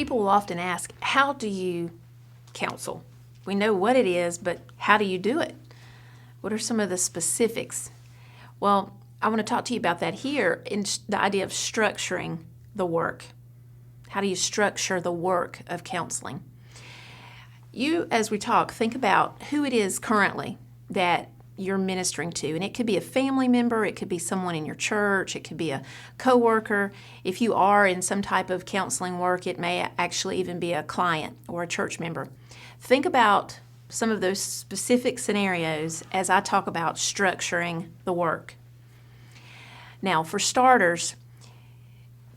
People will often ask, how do you counsel? We know what it is, but how do you do it? What are some of the specifics? Well, I want to talk to you about that here in the idea of structuring the work. How do you structure the work of counseling? You, as we talk, think about who it is currently that you're ministering to. And it could be a family member, it could be someone in your church, it could be a coworker. If you are in some type of counseling work, it may actually even be a client or a church member. Think about some of those specific scenarios as I talk about structuring the work. Now, for starters,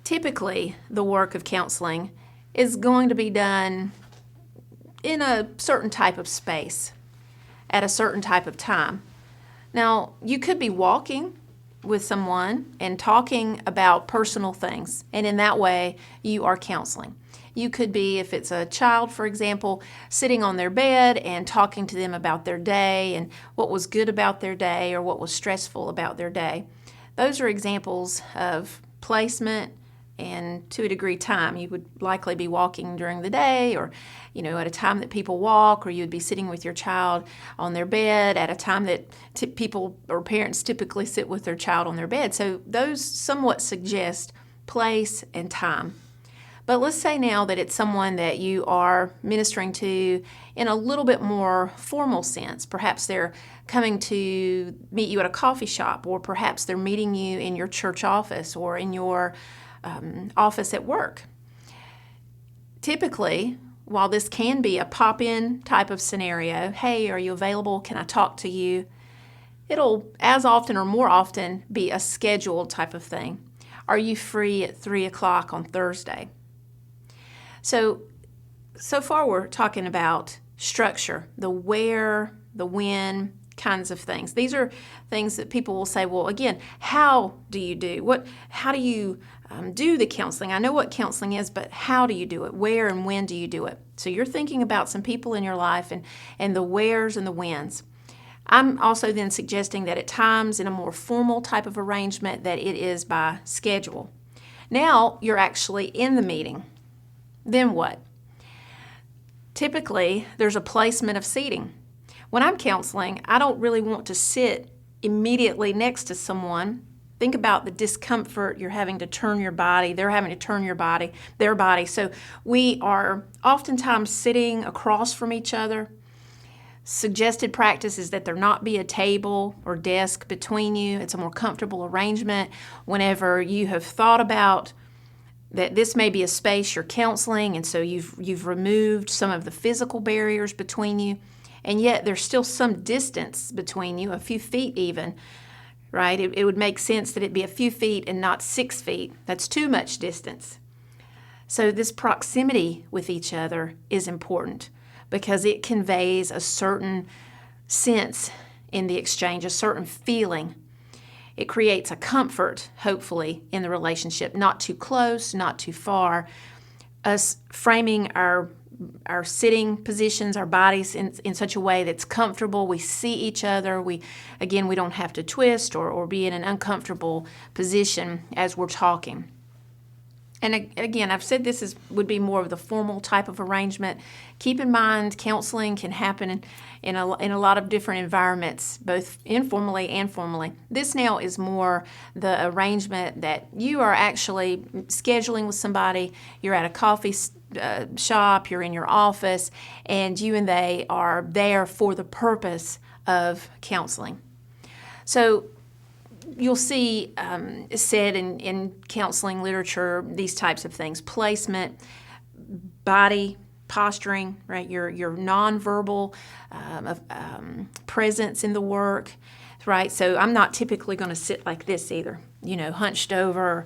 typically the work of counseling is going to be done in a certain type of space at a certain type of time. Now, you could be walking with someone and talking about personal things, and in that way, you are counseling. You could be, if it's a child, for example, sitting on their bed and talking to them about their day and what was good about their day or what was stressful about their day. Those are examples of placement and, to a degree, time. You would likely be walking during the day or, at a time that people walk, or you would be sitting with your child on their bed at a time that people or parents typically sit with their child on their bed. So those somewhat suggest place and time. But let's say now that it's someone that you are ministering to in a little bit more formal sense. Perhaps they're coming to meet you at a coffee shop, or perhaps they're meeting you in your church office or in your office at work. Typically, while this can be a pop-in type of scenario, hey, are you available? Can I talk to you? It'll, as often or more often, be a scheduled type of thing. Are you free at 3 o'clock on Thursday? So far we're talking about structure, the where, the when kinds of things. These are things that people will say, well, again, how do you do? How do you do the counseling? I know what counseling is, but how do you do it? Where and when do you do it? So you're thinking about some people in your life and the wheres and the whens. I'm also then suggesting that at times in a more formal type of arrangement that it is by schedule. Now you're actually in the meeting. Then what? Typically, there's a placement of seating. When I'm counseling, I don't really want to sit immediately next to someone. Think about the discomfort. You're having to turn your body. They're having to turn their body. So we are oftentimes sitting across from each other. Suggested practice is that there not be a table or desk between you. It's a more comfortable arrangement whenever you have thought about that this may be a space you're counseling, and so you've removed some of the physical barriers between you, and yet there's still some distance between you, a few feet even, right? It would make sense that it'd be a few feet and not 6 feet. That's too much distance. So this proximity with each other is important because it conveys a certain sense in the exchange, a certain feeling. It creates a comfort, hopefully, in the relationship, not too close, not too far. Us framing our sitting positions, our bodies in such a way that's comfortable. We see each other. We don't have to twist or be in an uncomfortable position as we're talking. And again, I've said this would be more of the formal type of arrangement. Keep in mind, counseling can happen in a lot of different environments, both informally and formally. This now is more the arrangement that you are actually scheduling with somebody. You're at a coffee shop, you're in your office, and you and they are there for the purpose of counseling. So you'll see said in counseling literature these types of things: placement, body posturing, right? Your nonverbal presence in the work, right? So I'm not typically going to sit like this either, hunched over,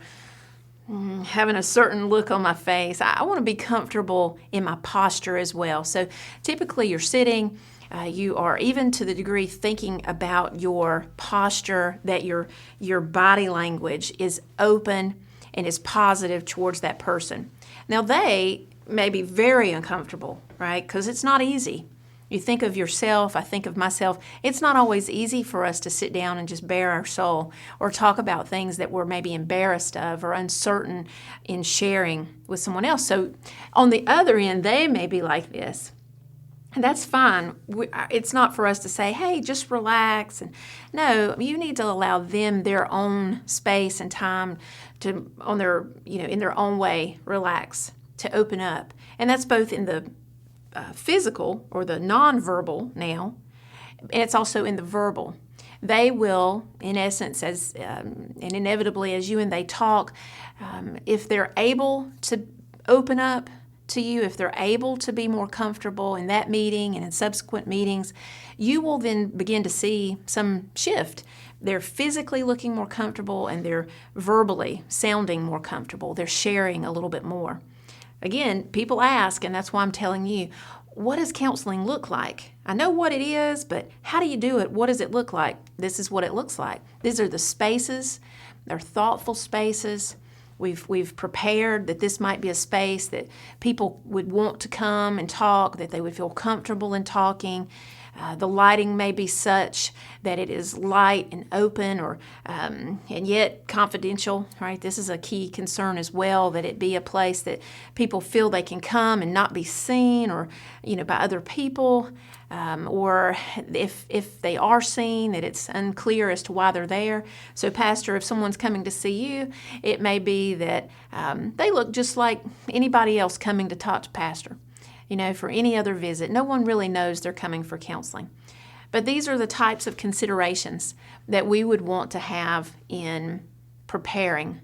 having a certain look on my face. I want to be comfortable in my posture as well. So typically you're sitting. You are, even to the degree, thinking about your posture, that your body language is open and is positive towards that person. Now, they may be very uncomfortable, right? Because it's not easy You think of yourself, I think of myself. It's not always easy for us to sit down and just bare our soul or talk about things that we're maybe embarrassed of or uncertain in sharing with someone else. So on the other end, they may be like this. And that's fine. It's not for us to say, hey, just relax. And no, you need to allow them their own space and time to, on their, in their own way, relax, to open up. And that's both in the physical or the nonverbal now, and it's also in the verbal. They will, in essence, and inevitably as you and they talk, if they're able to open up to you, if they're able to be more comfortable in that meeting and in subsequent meetings, you will then begin to see some shift. They're physically looking more comfortable and they're verbally sounding more comfortable. They're sharing a little bit more. Again, people ask, and that's why I'm telling you, what does counseling look like? I know what it is, but how do you do it? What does it look like? This is what it looks like. These are the spaces. They're thoughtful spaces. We've prepared that this might be a space that people would want to come and talk, that they would feel comfortable in talking. The lighting may be such that it is light and open, or and yet confidential, right? This is a key concern as well, that it be a place that people feel they can come and not be seen, or by other people, or if they are seen, that it's unclear as to why they're there. So, Pastor, if someone's coming to see you, it may be that they look just like anybody else coming to talk to Pastor. For any other visit. No one really knows they're coming for counseling. But these are the types of considerations that we would want to have in preparing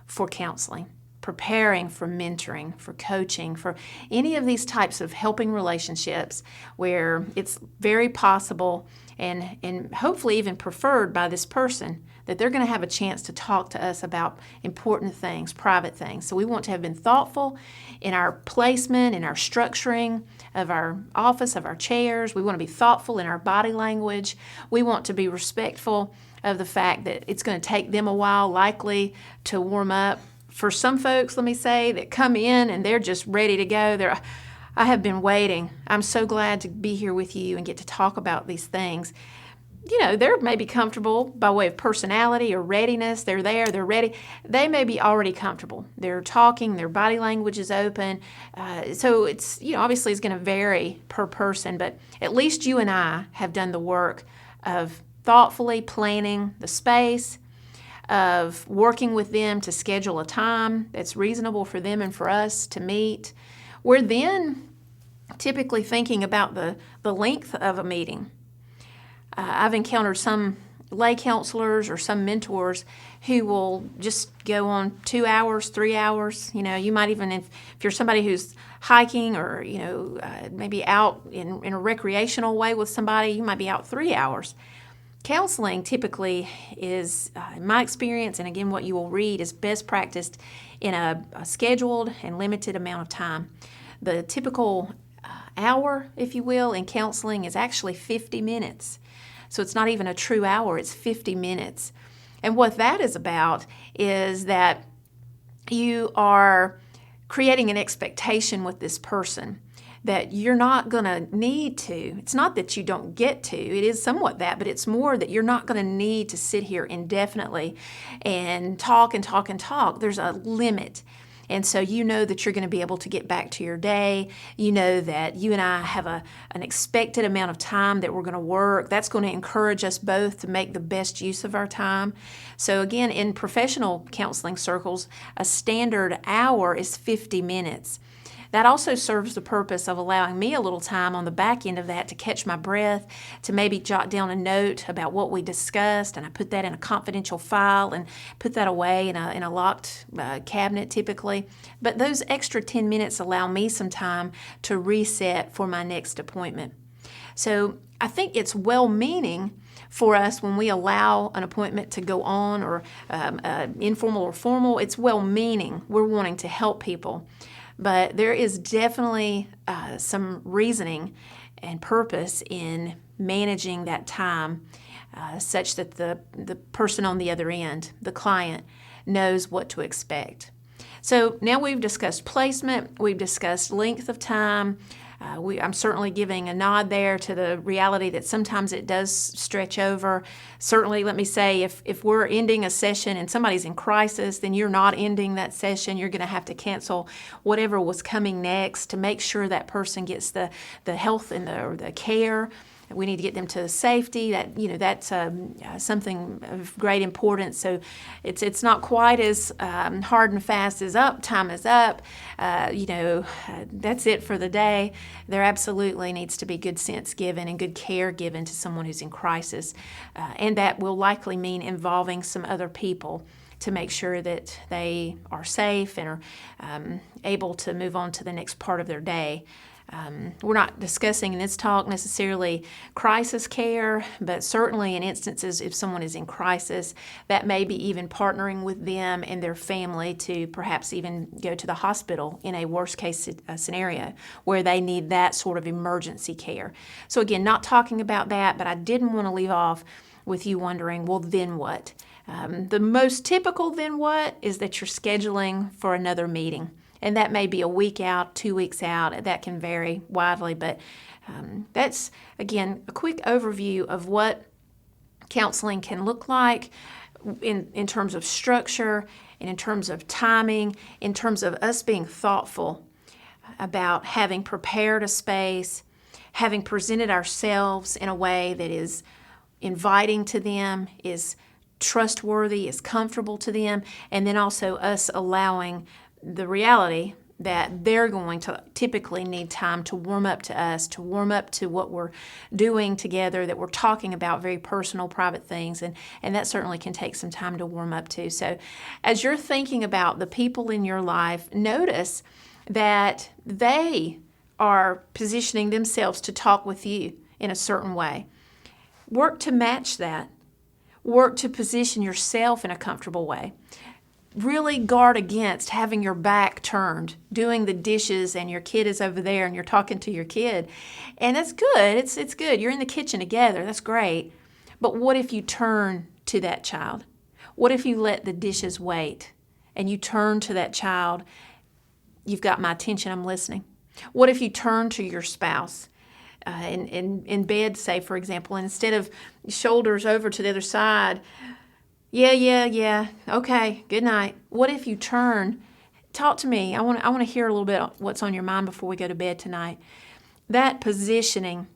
for counseling, preparing for mentoring, for coaching, for any of these types of helping relationships where it's very possible and hopefully even preferred by this person that they're going to have a chance to talk to us about important things, private things. So we want to have been thoughtful in our placement, in our structuring of our office, of our chairs. We want to be thoughtful in our body language. We want to be respectful of the fact that it's going to take them a while, likely, to warm up. For some folks, let me say, that come in and they're just ready to go. I have been waiting. I'm so glad to be here with you and get to talk about these things. They're maybe comfortable by way of personality or readiness. They're there, they're ready. They may be already comfortable. They're talking, their body language is open. So it's, obviously it's going to vary per person, but at least you and I have done the work of thoughtfully planning the space, of working with them to schedule a time that's reasonable for them and for us to meet. We're then typically thinking about the length of a meeting. I've encountered some lay counselors or some mentors who will just go on 2 hours, 3 hours. You might even, if you're somebody who's hiking or, maybe out in a recreational way with somebody, you might be out 3 hours. Counseling typically is, in my experience, and again what you will read, is best practiced in a scheduled and limited amount of time. The typical hour, if you will, in counseling is actually 50 minutes. So it's not even a true hour, it's 50 minutes. And what that is about is that you are creating an expectation with this person that you're not going to need to. It's not that you don't get to. It is somewhat that, but it's more that you're not going to need to sit here indefinitely and talk and talk and talk. There's a limit. And so that you're going to be able to get back to your day. That you and I have an expected amount of time that we're going to work. That's going to encourage us both to make the best use of our time. So again, in professional counseling circles, a standard hour is 50 minutes. That also serves the purpose of allowing me a little time on the back end of that to catch my breath, to maybe jot down a note about what we discussed, and I put that in a confidential file and put that away in a locked cabinet typically. But those extra 10 minutes allow me some time to reset for my next appointment. So I think it's well-meaning for us when we allow an appointment to go on, or informal or formal. It's well-meaning. We're wanting to help people. But there is definitely some reasoning and purpose in managing that time such that the person on the other end, the client, knows what to expect. So now we've discussed placement, we've discussed length of time, I'm certainly giving a nod there to the reality that sometimes it does stretch over. Certainly, let me say, if we're ending a session and somebody's in crisis, then you're not ending that session. You're going to have to cancel whatever was coming next to make sure that person gets the health and the care. We need to get them to safety. That's something of great importance. So it's not quite as hard and fast as time is up. That's it for the day. There absolutely needs to be good sense given and good care given to someone who's in crisis, and that will likely mean involving some other people to make sure that they are safe and are able to move on to the next part of their day. We're not discussing in this talk necessarily crisis care, but certainly in instances if someone is in crisis, that may be even partnering with them and their family to perhaps even go to the hospital in a worst case scenario where they need that sort of emergency care. So again, not talking about that, but I didn't want to leave off with you wondering, well, then what? The most typical then what is that you're scheduling for another meeting. And that may be a week out, 2 weeks out. That can vary widely, but that's, again, a quick overview of what counseling can look like in terms of structure and in terms of timing, in terms of us being thoughtful about having prepared a space, having presented ourselves in a way that is inviting to them, is trustworthy, is comfortable to them, and then also us allowing the reality that they're going to typically need time to warm up to us, to warm up to what we're doing together, that we're talking about very personal, private things, and that certainly can take some time to warm up to. So as you're thinking about the people in your life, notice that they are positioning themselves to talk with you in a certain way. Work to match that. Work to position yourself in a comfortable way. Really guard against having your back turned, doing the dishes and your kid is over there and you're talking to your kid. And that's good. It's good. You're in the kitchen together. That's great. But what if you turn to that child? What if you let the dishes wait and you turn to that child? You've got my attention. I'm listening. What if you turn to your spouse in bed, say, for example, and instead of shoulders over to the other side, yeah. Okay, good night. What if you turn, talk to me. I want to hear a little bit of what's on your mind before we go to bed tonight. That positioning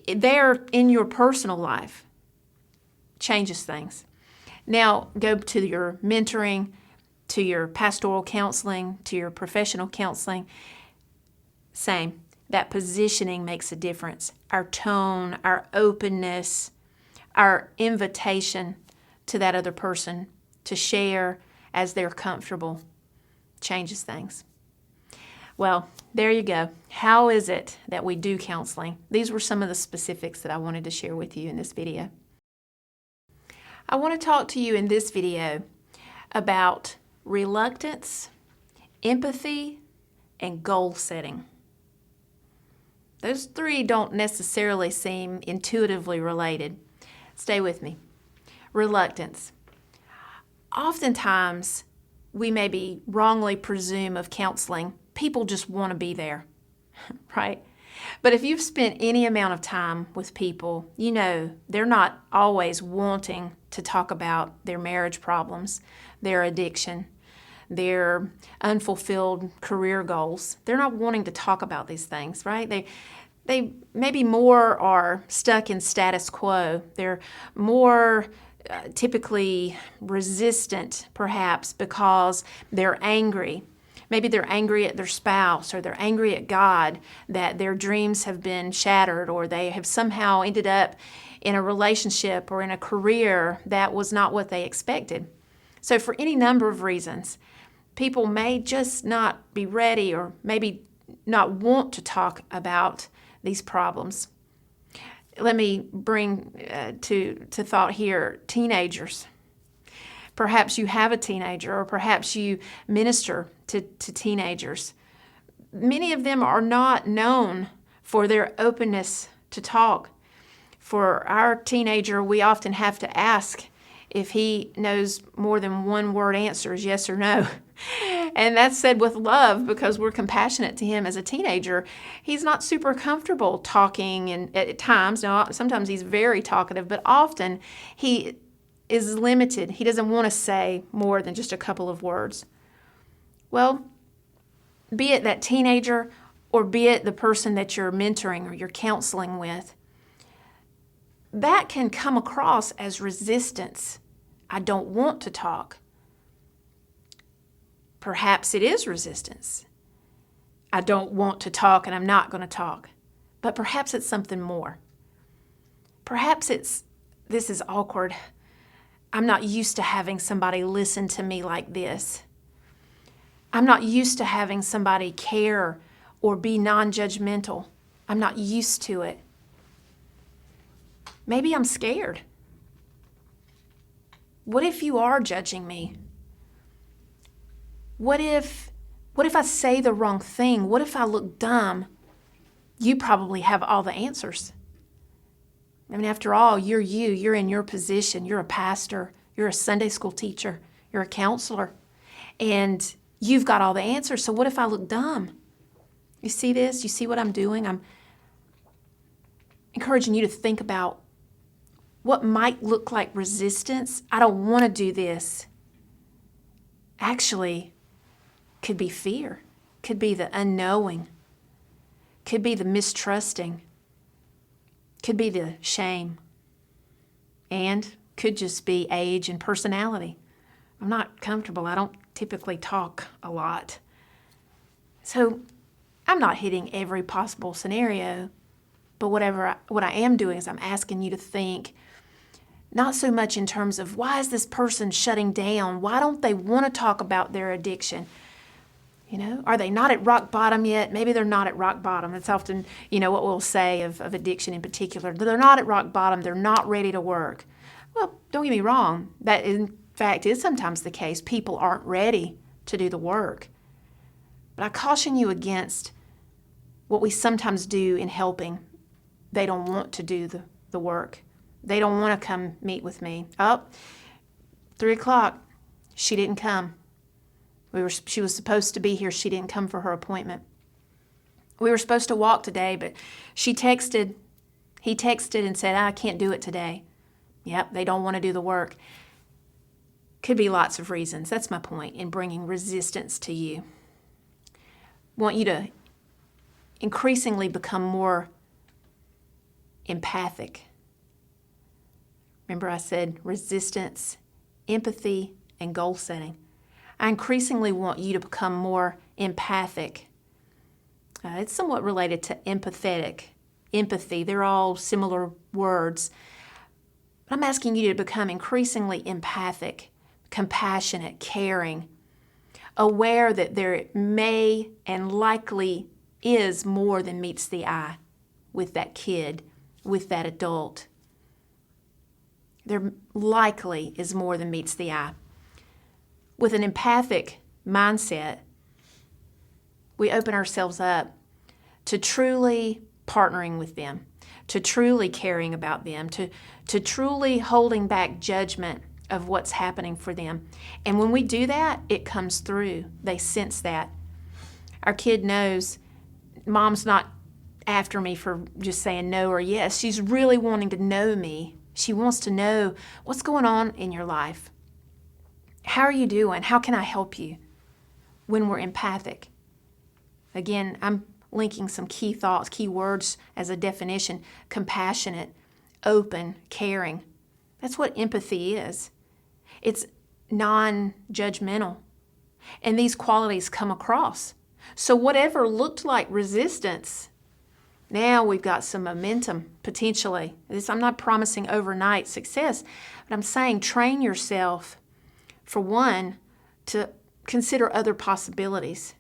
there in your personal life changes things. Now go to your mentoring, to your pastoral counseling, to your professional counseling. Same. That positioning makes a difference. Our tone, our openness, our invitation to that other person to share as they're comfortable changes things. Well, there you go. How is it that we do counseling? These were some of the specifics that I wanted to share with you in this video. I want to talk to you in this video about reluctance, empathy, and goal setting. Those three don't necessarily seem intuitively related. Stay with me. Reluctance. Oftentimes, we maybe wrongly presume of counseling, people just want to be there, right? But if you've spent any amount of time with people, you know they're not always wanting to talk about their marriage problems, their addiction, their unfulfilled career goals. They're not wanting to talk about these things, right? They maybe more are stuck in status quo. They're more typically resistant, perhaps, because they're angry. Maybe they're angry at their spouse or they're angry at God that their dreams have been shattered or they have somehow ended up in a relationship or in a career that was not what they expected. So for any number of reasons, people may just not be ready or maybe not want to talk about these problems. Let me bring to thought here teenagers. Perhaps you have a teenager or perhaps you minister to teenagers. Many of them are not known for their openness to talk. For our teenager, we often have to ask if he knows more than one word answers, yes or no. And that's said with love because we're compassionate to him as a teenager. He's not super comfortable talking, and at times, now sometimes he's very talkative, but often he is limited. He doesn't want to say more than just a couple of words. Well, be it that teenager or be it the person that you're mentoring or you're counseling with, that can come across as resistance. I don't want to talk. Perhaps it is resistance. I don't want to talk and I'm not going to talk. But perhaps it's something more. Perhaps it's, this is awkward. I'm not used to having somebody listen to me like this. I'm not used to having somebody care or be non-judgmental. I'm not used to it. Maybe I'm scared. What if you are judging me? What if I say the wrong thing? What if I look dumb? You probably have all the answers. I mean, after all, you're you. You're in your position. You're a pastor. You're a Sunday school teacher. You're a counselor. And you've got all the answers. So what if I look dumb? You see this? You see what I'm doing? I'm encouraging you to think about what might look like resistance. I don't want to do this. Actually, could be fear, could be the unknowing, could be the mistrusting, could be the shame, and could just be age and personality. I'm not comfortable. I don't typically talk a lot. So I'm not hitting every possible scenario, but what I am doing is I'm asking you to think not so much in terms of why is this person shutting down? Why don't they want to talk about their addiction? You know, are they not at rock bottom yet? Maybe they're not at rock bottom. That's often, what we'll say of addiction in particular. They're not at rock bottom. They're not ready to work. Well, don't get me wrong. That, in fact, is sometimes the case. People aren't ready to do the work. But I caution you against what we sometimes do in helping. They don't want to do the work. They don't want to come meet with me. Oh, 3 o'clock, she didn't come. She was supposed to be here. She didn't come for her appointment. We were supposed to walk today, but he texted and said, I can't do it today. Yep, they don't want to do the work. Could be lots of reasons. That's my point in bringing resistance to you. Want you to increasingly become more empathic. Remember I said resistance, empathy, and goal setting. I increasingly want you to become more empathic. It's somewhat related to empathetic, empathy. They're all similar words. But I'm asking you to become increasingly empathic, compassionate, caring, aware that there may and likely is more than meets the eye with that kid, with that adult. There likely is more than meets the eye. With an empathic mindset, we open ourselves up to truly partnering with them, to truly caring about them, to truly holding back judgment of what's happening for them. And when we do that, it comes through. They sense that. Our kid knows Mom's not after me for just saying no or yes. She's really wanting to know me. She wants to know what's going on in your life. How are you doing? How can I help you? When we're empathic. Again, I'm linking some key thoughts, key words as a definition. Compassionate, open, caring. That's what empathy is. It's non-judgmental. And these qualities come across. So whatever looked like resistance, now we've got some momentum, potentially. I'm not promising overnight success, but I'm saying train yourself, for one, to consider other possibilities.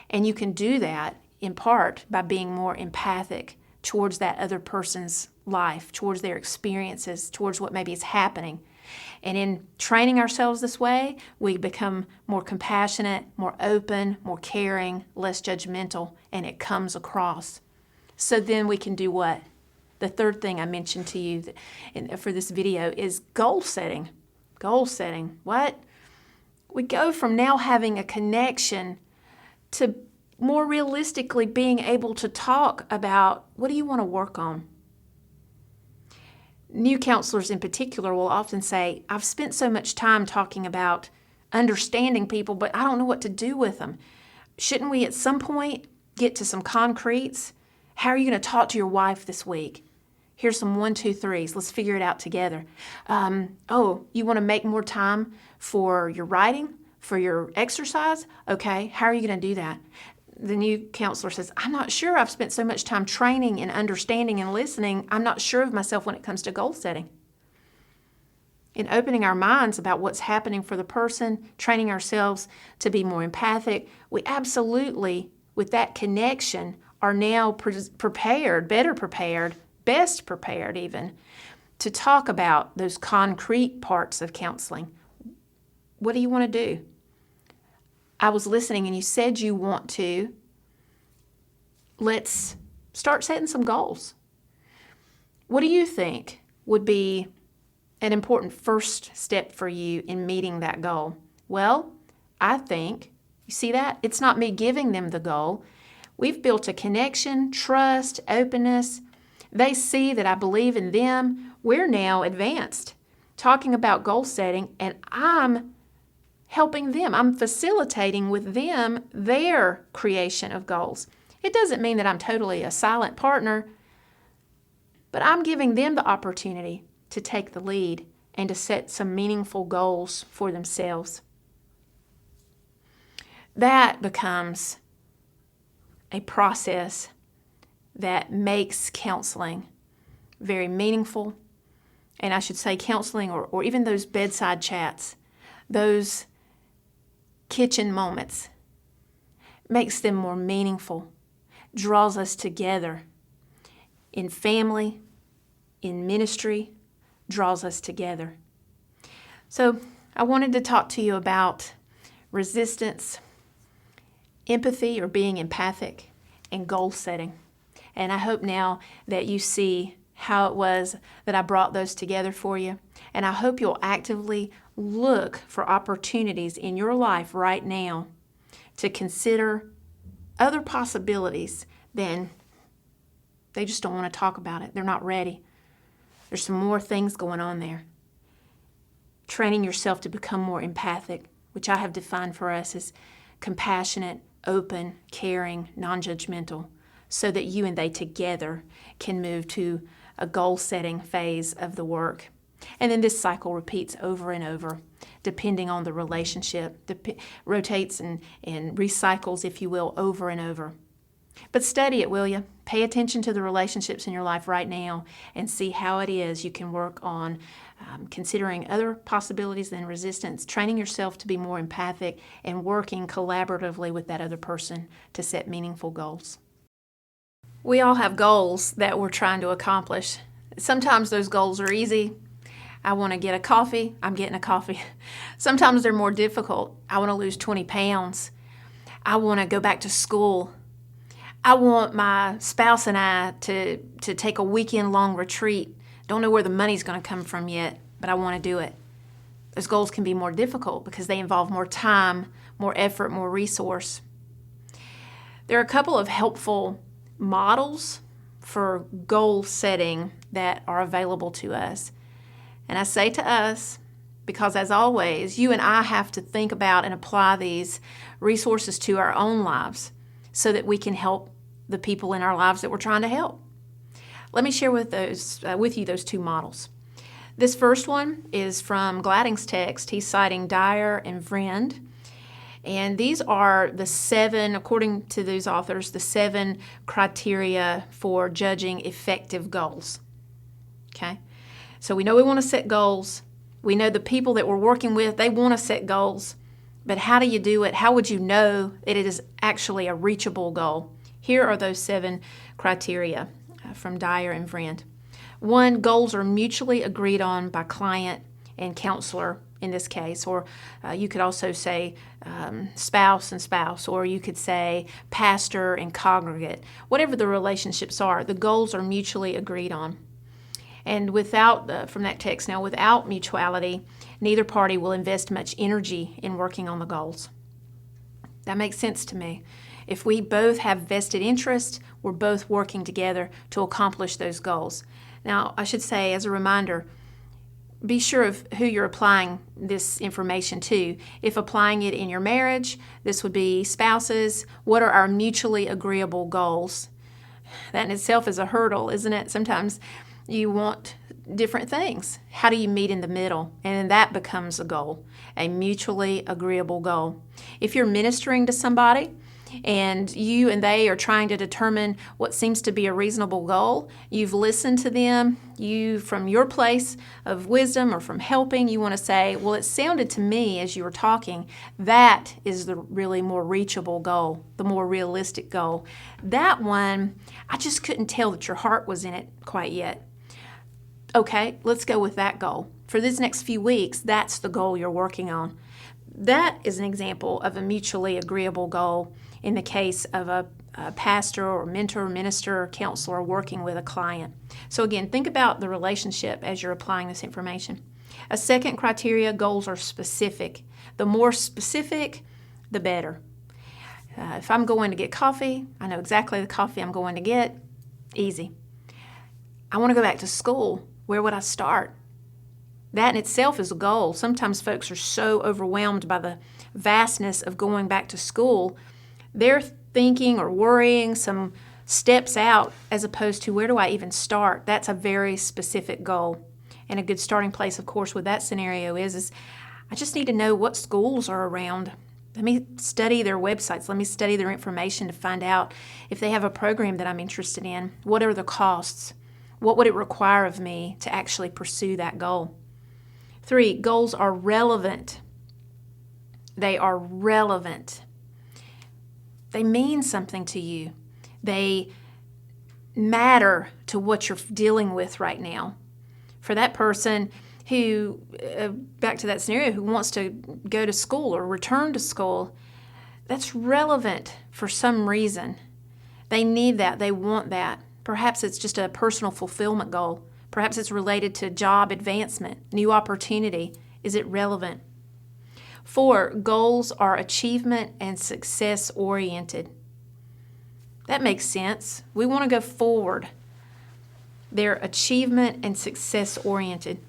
And you can do that, in part, by being more empathic towards that other person's life, towards their experiences, towards what maybe is happening. And in training ourselves this way, we become more compassionate, more open, more caring, less judgmental, and it comes across. So then we can do what? The third thing I mentioned to you for this video is goal setting. Goal setting. What? We go from now having a connection to more realistically being able to talk about, what do you want to work on? New counselors in particular will often say, I've spent so much time talking about understanding people, but I don't know what to do with them. Shouldn't we at some point get to some concretes? How are you going to talk to your wife this week? Here's some 1, 2, 3s. Let's figure it out together. You want to make more time for your writing, for your exercise? Okay, how are you going to do that? The new counselor says, I'm not sure. I've spent so much time training and understanding and listening. I'm not sure of myself when it comes to goal setting. In opening our minds about what's happening for the person, training ourselves to be more empathic, we absolutely, with that connection, are now prepared, better prepared, best prepared even, to talk about those concrete parts of counseling. What do you want to do? I was listening and you said you want to. Let's start setting some goals. What do you think would be an important first step for you in meeting that goal? Well, I think, you see that? It's not me giving them the goal. We've built a connection, trust, openness. They see that I believe in them. We're now advanced, talking about goal setting, and I'm helping them. I'm facilitating with them their creation of goals. It doesn't mean that I'm totally a silent partner, but I'm giving them the opportunity to take the lead and to set some meaningful goals for themselves. That becomes a process that makes counseling very meaningful. And I should say counseling or even those bedside chats, those kitchen moments, makes them more meaningful, draws us together in family, in ministry, draws us together. So I wanted to talk to you about resistance, empathy or being empathic, and goal setting. And I hope now that you see how it was that I brought those together for you. And I hope you'll actively look for opportunities in your life right now to consider other possibilities than they just don't want to talk about it. They're not ready. There's some more things going on there. Training yourself to become more empathic, which I have defined for us as compassionate, open, caring, non-judgmental, so that you and they together can move to a goal-setting phase of the work. And then this cycle repeats over and over, depending on the relationship, rotates and recycles, if you will, over and over. But study it, will you? Pay attention to the relationships in your life right now and see how it is you can work on considering other possibilities than resistance, training yourself to be more empathic, and working collaboratively with that other person to set meaningful goals. We all have goals that we're trying to accomplish. Sometimes those goals are easy. I want to get a coffee, I'm getting a coffee. Sometimes they're more difficult. I want to lose 20 pounds. I want to go back to school. I want my spouse and I to take a weekend-long retreat. Don't know where the money's going to come from yet, but I want to do it. Those goals can be more difficult because they involve more time, more effort, more resource. There are a couple of helpful models for goal setting that are available to us. And I say to us, because as always, you and I have to think about and apply these resources to our own lives so that we can help the people in our lives that we're trying to help. Let me share with you those two models. This first one is from Gladding's text. He's citing Dyer and Vriend. And these are the 7, according to these authors, the 7 criteria for judging effective goals. Okay? So we know we want to set goals. We know the people that we're working with, they want to set goals. But how do you do it? How would you know that it is actually a reachable goal? Here are those 7 criteria from Dyer and Vriend. 1, goals are mutually agreed on by client and counselor in this case, or you could also say spouse and spouse, or you could say pastor and congregate. Whatever the relationships are, the goals are mutually agreed on. And without, from that text now, without mutuality, neither party will invest much energy in working on the goals. That makes sense to me. If we both have vested interest, we're both working together to accomplish those goals. Now, I should say, as a reminder, be sure of who you're applying this information to. If applying it in your marriage, this would be spouses. What are our mutually agreeable goals? That in itself is a hurdle, isn't it? Sometimes you want different things. How do you meet in the middle? And that becomes a goal, a mutually agreeable goal. If you're ministering to somebody and you and they are trying to determine what seems to be a reasonable goal, you've listened to them, from your place of wisdom or from helping, you want to say, well, it sounded to me as you were talking, that is the really more reachable goal, the more realistic goal. That one, I just couldn't tell that your heart was in it quite yet. Okay, let's go with that goal. For these next few weeks, that's the goal you're working on. That is an example of a mutually agreeable goal in the case of a pastor or mentor, minister, or counselor working with a client. So again, think about the relationship as you're applying this information. A second criteria, goals are specific. The more specific, the better. If I'm going to get coffee, I know exactly the coffee I'm going to get. Easy. I want to go back to school. Where would I start? That in itself is a goal. Sometimes folks are so overwhelmed by the vastness of going back to school, they're thinking or worrying some steps out as opposed to where do I even start? That's a very specific goal. And a good starting place, of course, with that scenario is I just need to know what schools are around. Let me study their websites. Let me study their information to find out if they have a program that I'm interested in. What are the costs? What would it require of me to actually pursue that goal? 3, goals are relevant. They are relevant. They mean something to you. They matter to what you're dealing with right now. For that person who, back to that scenario, who wants to go to school or return to school, that's relevant for some reason. They need that. They want that. Perhaps it's just a personal fulfillment goal. Perhaps it's related to job advancement, new opportunity. Is it relevant? 4, goals are achievement and success oriented. That makes sense. We want to go forward. They're achievement and success oriented.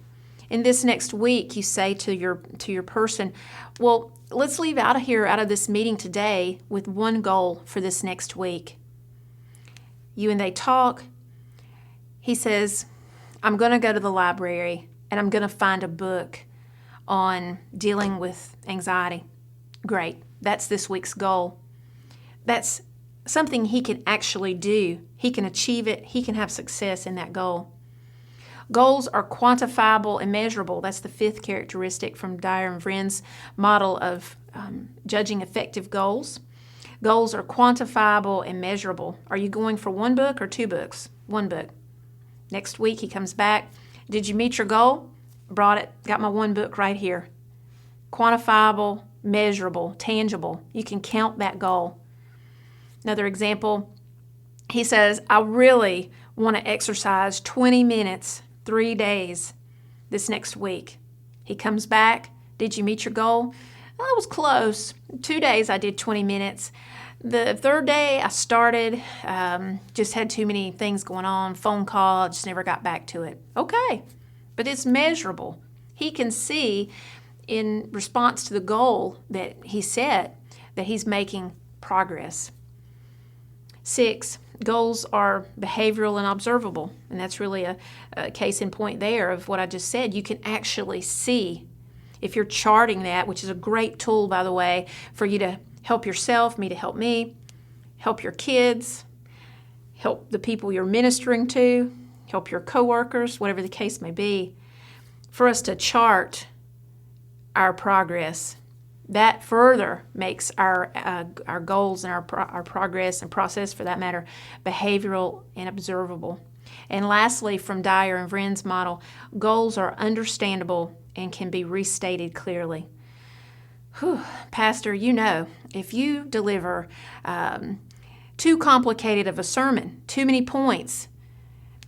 In this next week, you say to your person, well, let's leave out of this meeting today with one goal for this next week. You and they talk. He says, I'm going to go to the library and I'm going to find a book on dealing with anxiety. Great. That's this week's goal. That's something he can actually do. He can achieve it. He can have success in that goal. Goals are quantifiable and measurable. That's the 5th characteristic from Dyer and Vren's model of judging effective goals. Goals are quantifiable and measurable. Are you going for one book or 2 books? 1 book. Next week he comes back. Did you meet your goal? Brought it. Got my 1 book right here. Quantifiable, measurable, tangible. You can count that goal. Another example, he says, I really want to exercise 20 minutes, 3 days this next week. He comes back. Did you meet your goal? I was close. 2 days I did 20 minutes. The 3rd day I started, just had too many things going on, phone call, just never got back to it. Okay, but it's measurable. He can see in response to the goal that he set that he's making progress. 6, goals are behavioral and observable, and that's really a case in point there of what I just said. You can actually see if you're charting that, which is a great tool, by the way, for you to help yourself, me to help me, help your kids, help the people you're ministering to, help your coworkers, whatever the case may be, for us to chart our progress. That further makes our goals and our progress and process, for that matter, behavioral and observable. And lastly, from Dyer and Vren's model, goals are understandable and can be restated clearly. Whew, Pastor, if you deliver too complicated of a sermon, too many points,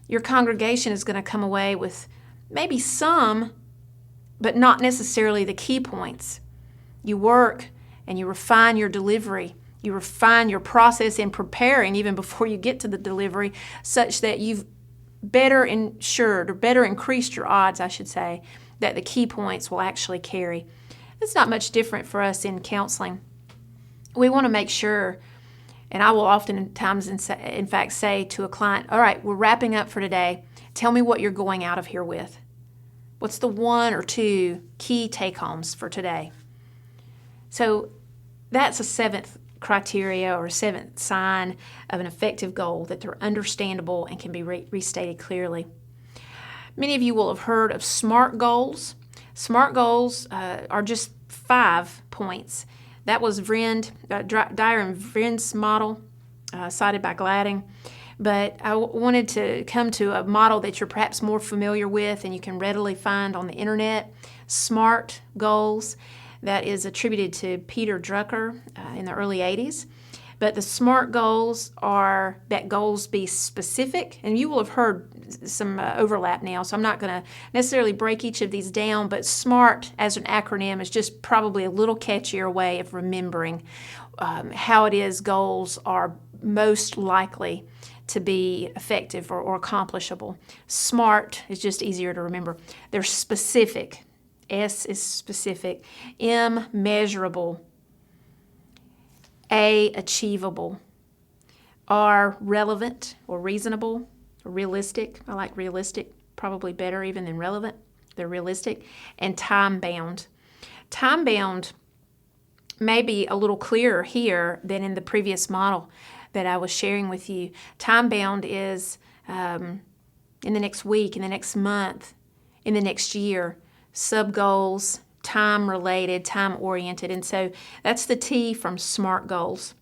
your congregation is going to come away with maybe some, but not necessarily the key points. You work and you refine your delivery. You refine your process in preparing even before you get to the delivery, such that you've better ensured, or better increased your odds, I should say, that the key points will actually carry. It's not much different for us in counseling. We want to make sure, and I will oftentimes, in fact, say to a client, all right, we're wrapping up for today. Tell me what you're going out of here with. What's the 1 or 2 key take-homes for today? So that's a 7th criteria or a 7th sign of an effective goal, that they're understandable and can be restated clearly. Many of you will have heard of SMART goals. SMART goals are just 5 points. That was Dyer and Vrind's model, cited by Gladding. But I wanted to come to a model that you're perhaps more familiar with and you can readily find on the internet. SMART goals, that is attributed to Peter Drucker in the early 80s. But the SMART goals are that goals be specific, and you will have heard some overlap now, so I'm not going to necessarily break each of these down, but SMART as an acronym is just probably a little catchier way of remembering how it is goals are most likely to be effective or accomplishable. SMART is just easier to remember. They're specific. S is specific. M, measurable. A, achievable. R, relevant or reasonable or realistic. I like realistic, probably better even than relevant. They're realistic. And time-bound. Time-bound may be a little clearer here than in the previous model that I was sharing with you. Time-bound is in the next week, in the next month, in the next year. Sub-goals, time-related, time-oriented. And so that's the T from SMART goals.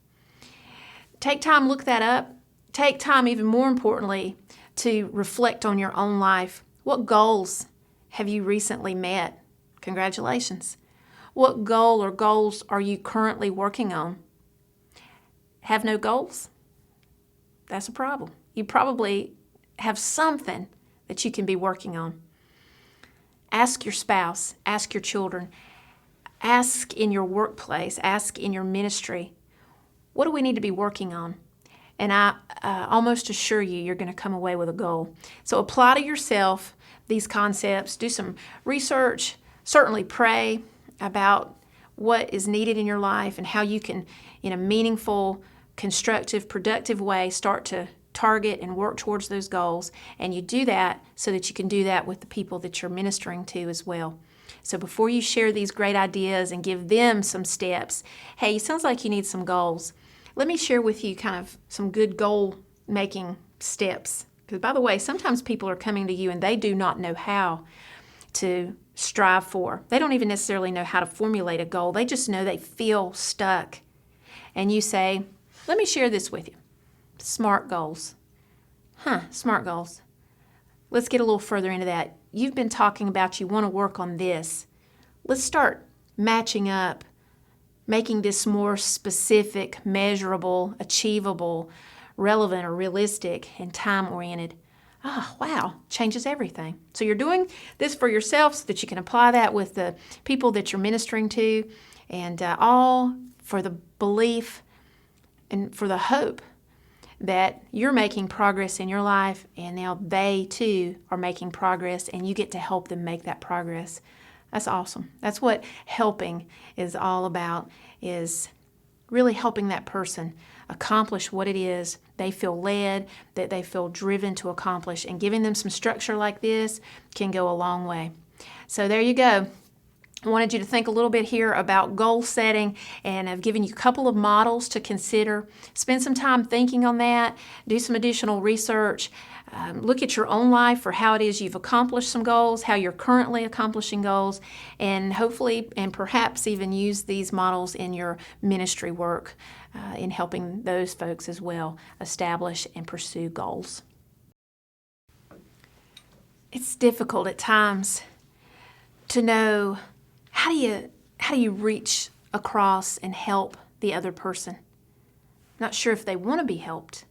Take time, look that up. Take time, even more importantly, to reflect on your own life. What goals have you recently met? Congratulations. What goal or goals are you currently working on? Have no goals? That's a problem. You probably have something that you can be working on. Ask your spouse, ask your children, ask in your workplace, ask in your ministry, what do we need to be working on? And I almost assure you, you're going to come away with a goal. So apply to yourself these concepts, do some research, certainly pray about what is needed in your life and how you can, in a meaningful, constructive, productive way, start to target and work towards those goals. And you do that so that you can do that with the people that you're ministering to as well. So before you share these great ideas and give them some steps, hey, it sounds like you need some goals. Let me share with you kind of some good goal-making steps. Because by the way, sometimes people are coming to you and they do not know how to strive for. They don't even necessarily know how to formulate a goal. They just know they feel stuck. And you say, let me share this with you. SMART goals. SMART goals. Let's get a little further into that. You've been talking about you want to work on this. Let's start matching up, making this more specific, measurable, achievable, relevant, or realistic, and time-oriented. Wow, changes everything. So you're doing this for yourself so that you can apply that with the people that you're ministering to, and all for the belief and for the hope that you're making progress in your life, and now they too are making progress, and you get to help them make that progress. That's awesome. That's what helping is all about, is really helping that person accomplish what it is they feel led, that they feel driven to accomplish, and giving them some structure like this can go a long way. So there you go. I wanted you to think a little bit here about goal setting, and I've given you a couple of models to consider. Spend some time thinking on that. Do some additional research. Look at your own life for how it is you've accomplished some goals, how you're currently accomplishing goals, and hopefully and perhaps even use these models in your ministry work in helping those folks as well establish and pursue goals. It's difficult at times to know how do you reach across and help the other person? Not sure if they want to be helped.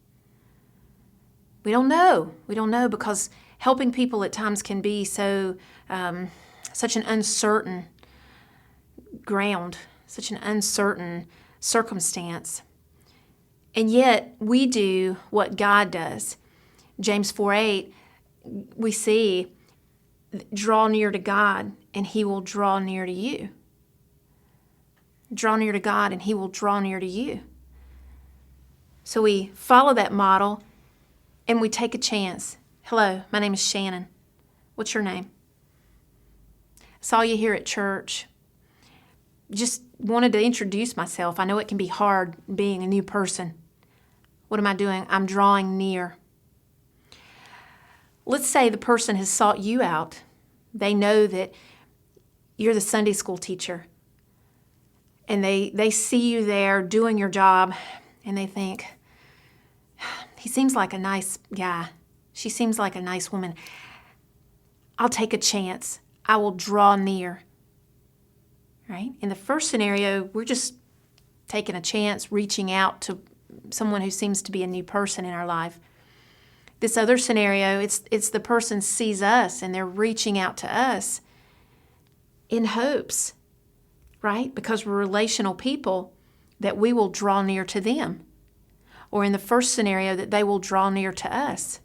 We don't know. We don't know because helping people at times can be so such an uncertain ground, such an uncertain circumstance. And yet we do what God does. James 4:8, we see, draw near to God and He will draw near to you. Draw near to God and He will draw near to you. So we follow that model and we take a chance. Hello, my name is Shannon. What's your name? Saw you here at church. Just wanted to introduce myself. I know it can be hard being a new person. What am I doing? I'm drawing near. Let's say the person has sought you out. They know that you're the Sunday school teacher. And they see you there doing your job, and they think, he seems like a nice guy. She seems like a nice woman. I'll take a chance. I will draw near. Right? In the first scenario, we're just taking a chance, reaching out to someone who seems to be a new person in our life. This other scenario, it's the person sees us and they're reaching out to us in hopes, right? Because we're relational people, that we will draw near to them. Or in the first scenario, that they will draw near to us.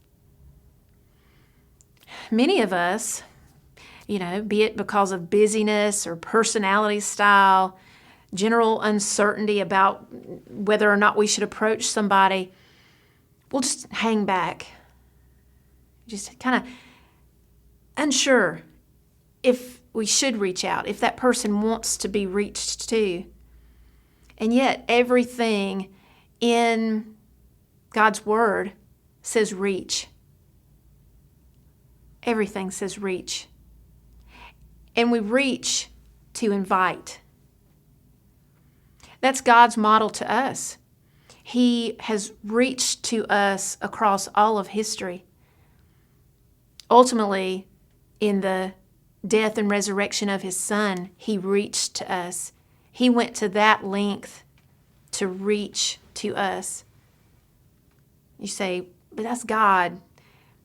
Many of us, be it because of busyness or personality style, general uncertainty about whether or not we should approach somebody, we'll just hang back. Just kind of unsure if we should reach out, if that person wants to be reached to. And yet everything in God's Word says reach. Everything says reach. And we reach to invite. That's God's model to us. He has reached to us across all of history. Ultimately, in the death and resurrection of His Son, He reached to us. He went to that length to reach to us. You say, but that's God.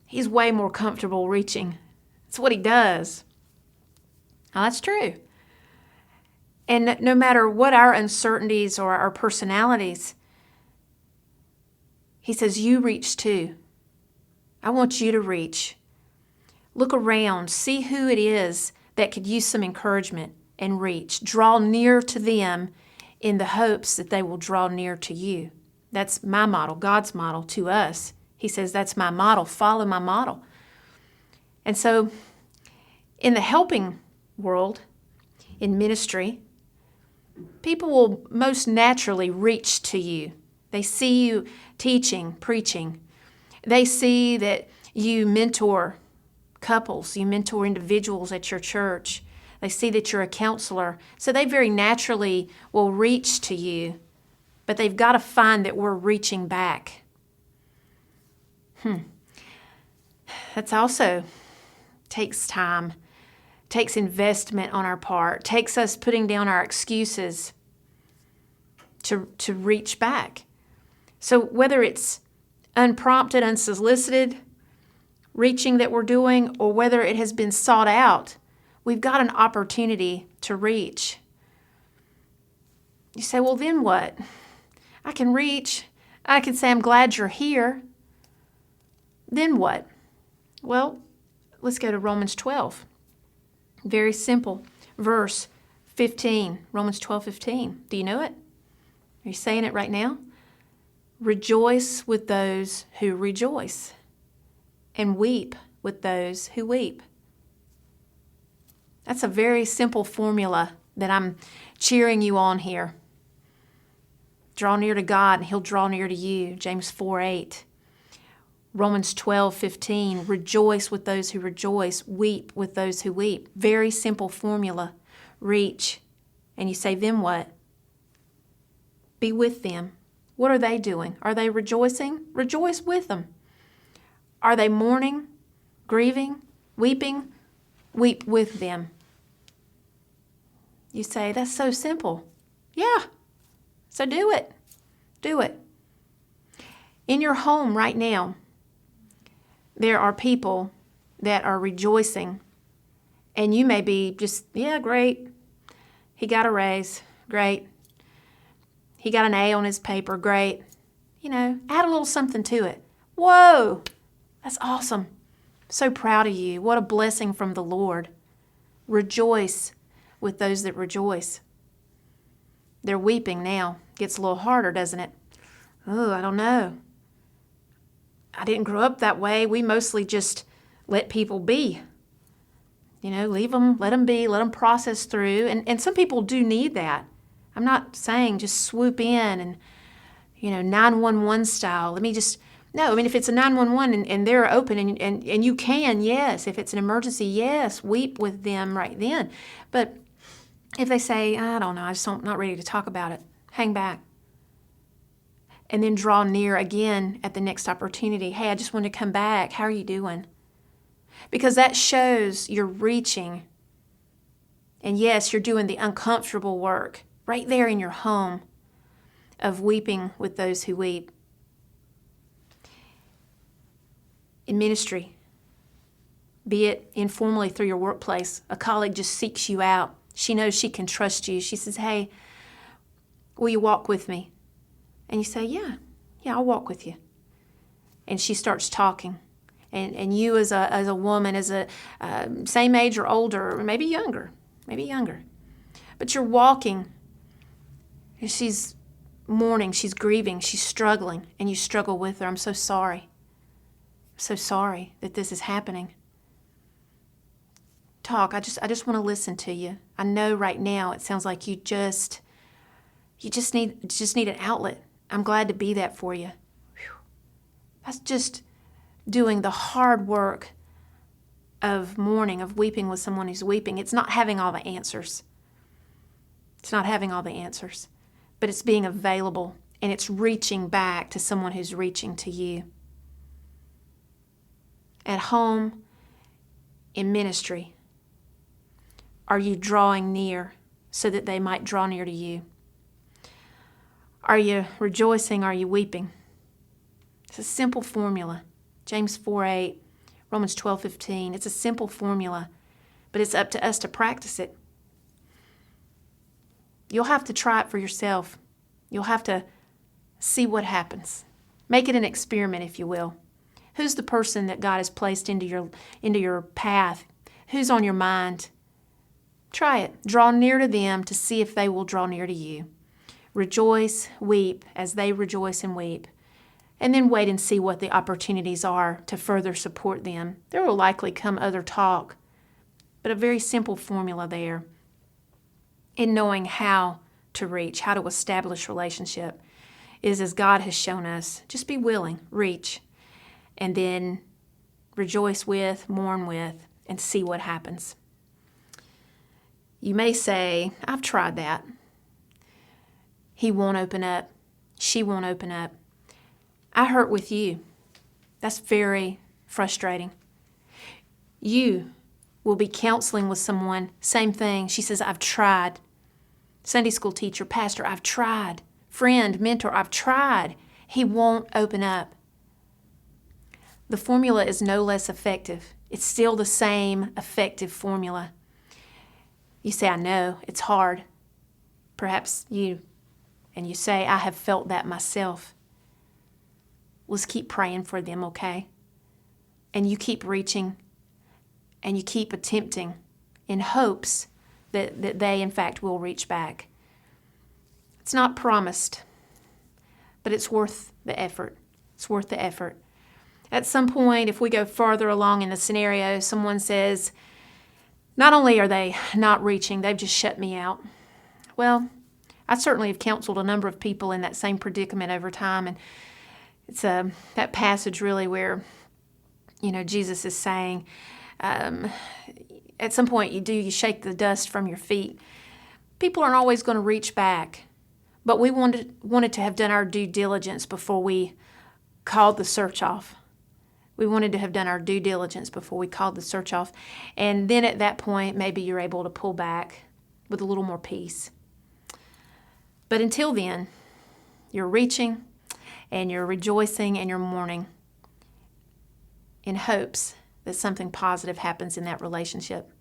He's way more comfortable reaching. That's what He does. Now, that's true. And no matter what our uncertainties or our personalities, He says, you reach too. I want you to reach. Look around, see who it is that could use some encouragement and reach. Draw near to them in the hopes that they will draw near to you. That's my model, God's model to us. He says, that's my model. Follow my model. And so in the helping world, in ministry, people will most naturally reach to you. They see you teaching, preaching. They see that you mentor couples, you mentor individuals at your church. They see that you're a counselor. So they very naturally will reach to you, but they've got to find that we're reaching back. That's also takes time, takes investment on our part, takes us putting down our excuses to reach back. So whether it's unprompted, unsolicited reaching that we're doing, or whether it has been sought out, we've got an opportunity to reach. You say, well, then what? I can reach. I can say, I'm glad you're here. Then what? Well, let's go to Romans 12. Very simple. Verse 15. Romans 12:15. Do you know it? Are you saying it right now? Rejoice with those who rejoice, and weep with those who weep. That's a very simple formula that I'm cheering you on here. Draw near to God, and He'll draw near to you. James 4:8. Romans 12:15. Rejoice with those who rejoice. Weep with those who weep. Very simple formula. Reach. And you say, then what? Be with them. What are they doing? Are they rejoicing? Rejoice with them. Are they mourning, grieving, weeping? Weep with them. You say, that's so simple. Yeah. So do it. Do it. In your home right now, there are people that are rejoicing, and you may be just, yeah, great. He got a raise. Great. He got an A on his paper. Great. Add a little something to it. Whoa, that's awesome. So proud of you. What a blessing from the Lord. Rejoice with those that rejoice. They're weeping now. Gets a little harder, doesn't it? Oh, I don't know. I didn't grow up that way. We mostly just let people be. Leave them, let them be, let them process through. And some people do need that. I'm not saying just swoop in and, 911 style. No, if it's a 911 and they're open and you can, yes. If it's an emergency, yes, weep with them right then. But if they say, I don't know, I'm not ready to talk about it, hang back. And then draw near again at the next opportunity. Hey, I just want to come back. How are you doing? Because that shows you're reaching. And yes, you're doing the uncomfortable work right there in your home of weeping with those who weep. In ministry, be it informally through your workplace, a colleague just seeks you out. She knows she can trust you. She says, hey, will you walk with me? And you say, yeah, I'll walk with you. And she starts talking. And you as a woman, as a same age or older, or maybe younger, but you're walking. And she's mourning, she's grieving, she's struggling, and you struggle with her. I'm so sorry. I'm so sorry that this is happening. Talk. I just want to listen to you. I know right now it sounds like you just need an outlet. I'm glad to be that for you. Whew. That's just doing the hard work of mourning, of weeping with someone who's weeping. It's not having all the answers. But it's being available, and it's reaching back to someone who's reaching to you. At home, in ministry, are you drawing near so that they might draw near to you? Are you rejoicing? Are you weeping? It's a simple formula. James 4:8, Romans 12:15. It's a simple formula, but it's up to us to practice it. You'll have to try it for yourself. You'll have to see what happens. Make it an experiment, if you will. Who's the person that God has placed into your path? Who's on your mind? Try it. Draw near to them to see if they will draw near to you. Rejoice, weep as they rejoice and weep. And then wait and see what the opportunities are to further support them. There will likely come other talk, but a very simple formula there in knowing how to reach, how to establish relationship is as God has shown us. Just be willing, reach, and then rejoice with, mourn with, and see what happens. You may say, I've tried that. He won't open up. She won't open up. I hurt with you. That's very frustrating. You will be counseling with someone, same thing. She says, I've tried. Sunday school teacher, pastor, I've tried. Friend, mentor, I've tried. He won't open up. The formula is no less effective. It's still the same effective formula. You say, I know, it's hard. Perhaps you say, I have felt that myself. Let's keep praying for them, okay? And you keep reaching and you keep attempting in hopes that they, in fact, will reach back. It's not promised, but it's worth the effort. It's worth the effort. At some point, if we go farther along in the scenario, someone says, not only are they not reaching, they've just shut me out. Well, I certainly have counseled a number of people in that same predicament over time, and it's that passage really where, Jesus is saying, at some point you shake the dust from your feet. People aren't always going to reach back, but we wanted to have done our due diligence before we called the search off. We wanted to have done our due diligence before we called the search off. And then at that point, maybe you're able to pull back with a little more peace. But until then, you're reaching and you're rejoicing and you're mourning in hopes that something positive happens in that relationship.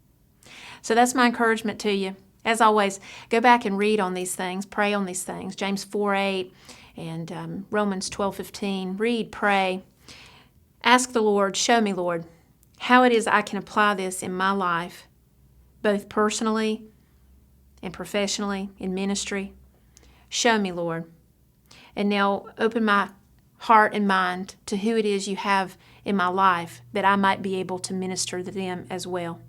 So that's my encouragement to you. As always, go back and read on these things, pray on these things. James 4:8 and Romans 12:15. Read, pray. Ask the Lord, show me, Lord, how it is I can apply this in my life, both personally and professionally, in ministry. Show me, Lord. And now open my heart and mind to who it is you have in my life, that I might be able to minister to them as well.